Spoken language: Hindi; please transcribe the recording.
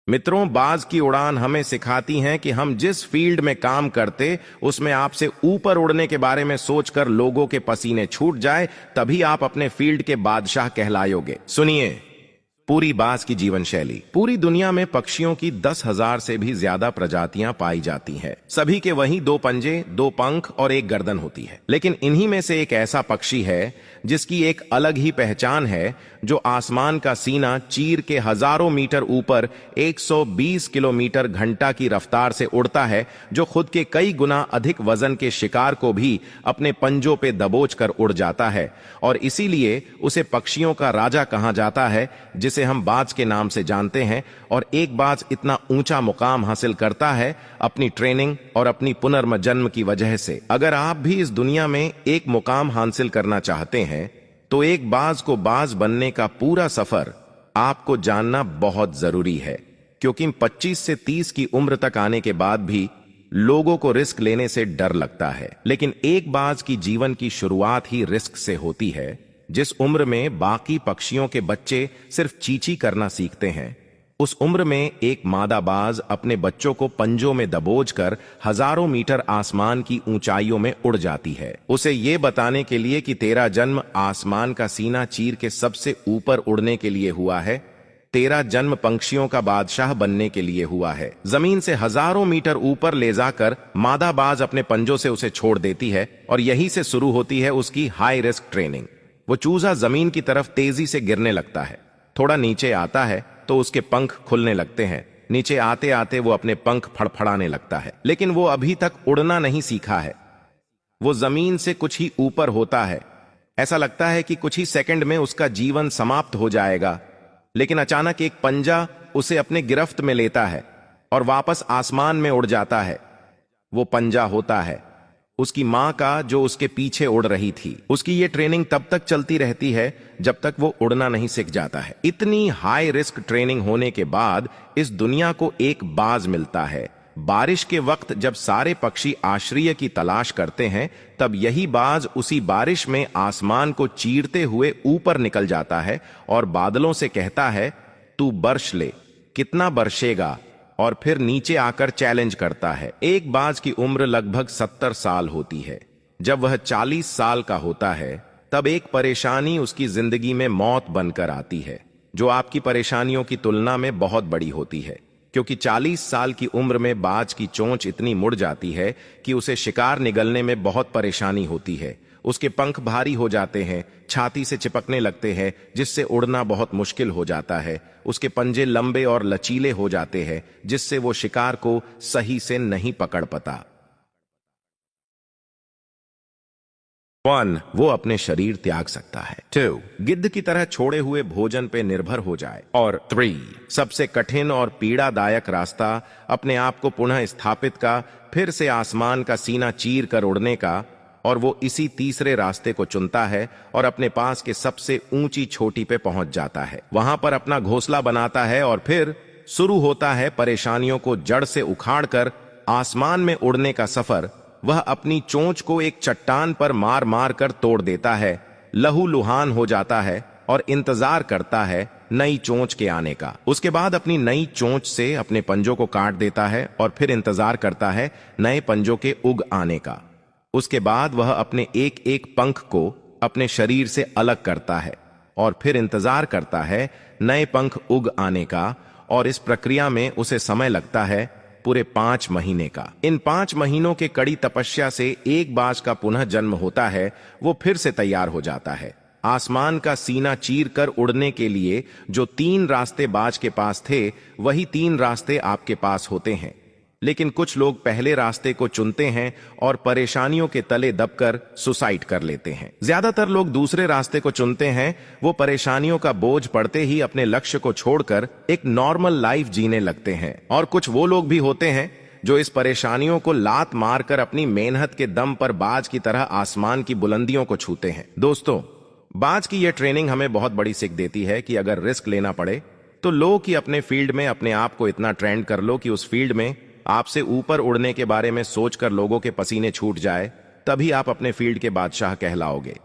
मित्रों, बाज की उड़ान हमें सिखाती हैं कि हम जिस फील्ड में काम करते उसमें आपसे ऊपर उड़ने के बारे में सोचकर लोगों के पसीने छूट जाए, तभी आप अपने फील्ड के बादशाह कहलाओगे। सुनिए पूरी बाज की जीवन शैली। पूरी दुनिया में पक्षियों की 10,000 से भी ज्यादा प्रजातियां पाई जाती हैं। सभी के वहीं 2 पंजे, 2 पंख और 1 गर्दन होती है। लेकिन इन्हीं में से एक ऐसा पक्षी है जिसकी एक अलग ही पहचान है, जो आसमान का सीना चीर के हजारों मीटर ऊपर 120 किलोमीटर घंटा की रफ्तार से उड़ता है, जो खुद के कई गुना अधिक वजन के शिकार को भी अपने पंजों पे दबोच कर उड़ जाता है। और इसीलिए उसे पक्षियों का राजा कहा जाता है, जिसे हम बाज के नाम से जानते हैं। और एक बाज इतना ऊंचा मुकाम हासिल करता है अपनी ट्रेनिंग और अपनी पुनर्जन्म की वजह से। अगर आप भी इस दुनिया में एक मुकाम हासिल करना चाहते हैं तो एक बाज को बाज बनने का पूरा सफर आपको जानना बहुत जरूरी है, क्योंकि 25 से 30 की उम्र तक आने के बाद भी लोगों को रिस्क लेने से डर लगता है। लेकिन एक बाज की जीवन की शुरुआत ही रिस्क से होती है। जिस उम्र में बाकी पक्षियों के बच्चे सिर्फ चींची करना सीखते हैं, उस उम्र में एक मादा बाज अपने बच्चों को पंजों में दबोचकर हजारों मीटर आसमान की ऊंचाइयों में उड़ जाती है, उसे ये बताने के लिए कि तेरा जन्म आसमान का सीना चीर के सबसे ऊपर उड़ने के लिए हुआ है। तेरा जन्म पंछियों का बादशाह बनने के लिए हुआ है। जमीन से हजारों मीटर ऊपर ले जाकर मादा बाज अपने पंजों से उसे छोड़ देती है और यहीं से शुरू होती है उसकी हाई रिस्क ट्रेनिंग। वो चूजा जमीन की तरफ तेजी से गिरने लगता है। थोड़ा नीचे आता है तो उसके पंख खुलने लगते हैं। नीचे आते आते वो अपने पंख फड़फड़ाने लगता है, लेकिन वो अभी तक उड़ना नहीं सीखा है। वो जमीन से कुछ ही ऊपर होता है। ऐसा लगता है कि कुछ ही सेकंड में उसका जीवन समाप्त हो जाएगा, लेकिन अचानक एक पंजा उसे अपने गिरफ्त में लेता है और वापस आसमान में उड़ जाता है। वो पंजा होता है उसकी मां का, जो उसके पीछे उड़ रही थी। उसकी ये ट्रेनिंग तब तक चलती रहती है जब तक वो उड़ना नहीं सीख जाता है। इतनी हाई रिस्क ट्रेनिंग होने के बाद इस दुनिया को एक बाज मिलता है। बारिश के वक्त जब सारे पक्षी आश्रय की तलाश करते हैं, तब यही बाज उसी बारिश में आसमान को चीरते हुए ऊपर निकल जाता है और बादलों से कहता है, तू बर्श ले, कितना बरसेगा, और फिर नीचे आकर चैलेंज करता है। एक बाज की उम्र लगभग 70 साल होती है। जब वह 40 साल का होता है, तब एक परेशानी उसकी जिंदगी में मौत बनकर आती है, जो आपकी परेशानियों की तुलना में बहुत बड़ी होती है, क्योंकि 40 साल की उम्र में बाज की चोंच इतनी मुड़ जाती है कि उसे शिकार निगलने में बहुत परेशानी होती है। उसके पंख भारी हो जाते हैं, छाती से चिपकने लगते हैं, जिससे उड़ना बहुत मुश्किल हो जाता है। उसके पंजे लंबे और लचीले हो जाते हैं, जिससे वो शिकार को सही से नहीं पकड़ पाता। 1. वो अपने शरीर त्याग सकता है। 2. गिद्ध की तरह छोड़े हुए भोजन पे निर्भर हो जाए। और 3. सबसे कठिन और पीड़ादायक रास्ता अपने आप को पुनः स्थापित का, फिर से आसमान का सीना चीर कर उड़ने का। और वो इसी तीसरे रास्ते को चुनता है और अपने पास के सबसे ऊंची चोटी पे पहुंच जाता है। वहां पर अपना घोंसला बनाता है और फिर शुरू होता है परेशानियों को जड़ से उखाड़कर आसमान में उड़ने का सफर। वह अपनी चोंच को एक चट्टान पर मार मार कर तोड़ देता है, लहूलुहान हो जाता है और इंतजार करता है नई चोंच के आने का। उसके बाद अपनी नई चोंच से अपने पंजों को काट देता है और फिर इंतजार करता है नए पंजों के उग आने का। उसके बाद वह अपने एक एक पंख को अपने शरीर से अलग करता है और फिर इंतजार करता है नए पंख उग आने का। और इस प्रक्रिया में उसे समय लगता है पूरे 5 महीने का। इन 5 महीनों के कड़ी तपस्या से एक बाज का पुनः जन्म होता है। वो फिर से तैयार हो जाता है। आसमान का सीना चीर कर उड़ने के लिए जो 3 रास्ते बाज के पास थे, वही 3 रास्ते आपके पास होते हैं। लेकिन कुछ लोग पहले रास्ते को चुनते हैं और परेशानियों के तले दबकर सुसाइड कर लेते हैं। ज्यादातर लोग दूसरे रास्ते को चुनते हैं। वो परेशानियों का बोझ पड़ते ही अपने लक्ष्य को छोड़कर एक नॉर्मल लाइफ जीने लगते हैं। और कुछ वो लोग भी होते हैं जो इस परेशानियों को लात मारकर अपनी मेहनत के दम पर बाज की तरह आसमान की बुलंदियों को छूते हैं। दोस्तों, बाज की यह ट्रेनिंग हमें बहुत बड़ी सीख देती है कि अगर रिस्क लेना पड़े तो लो कि अपने फील्ड में अपने आप को इतना ट्रेंड कर लो कि उस फील्ड में आपसे ऊपर उड़ने के बारे में सोचकर लोगों के पसीने छूट जाए, तभी आप अपने फील्ड के बादशाह कहलाओगे।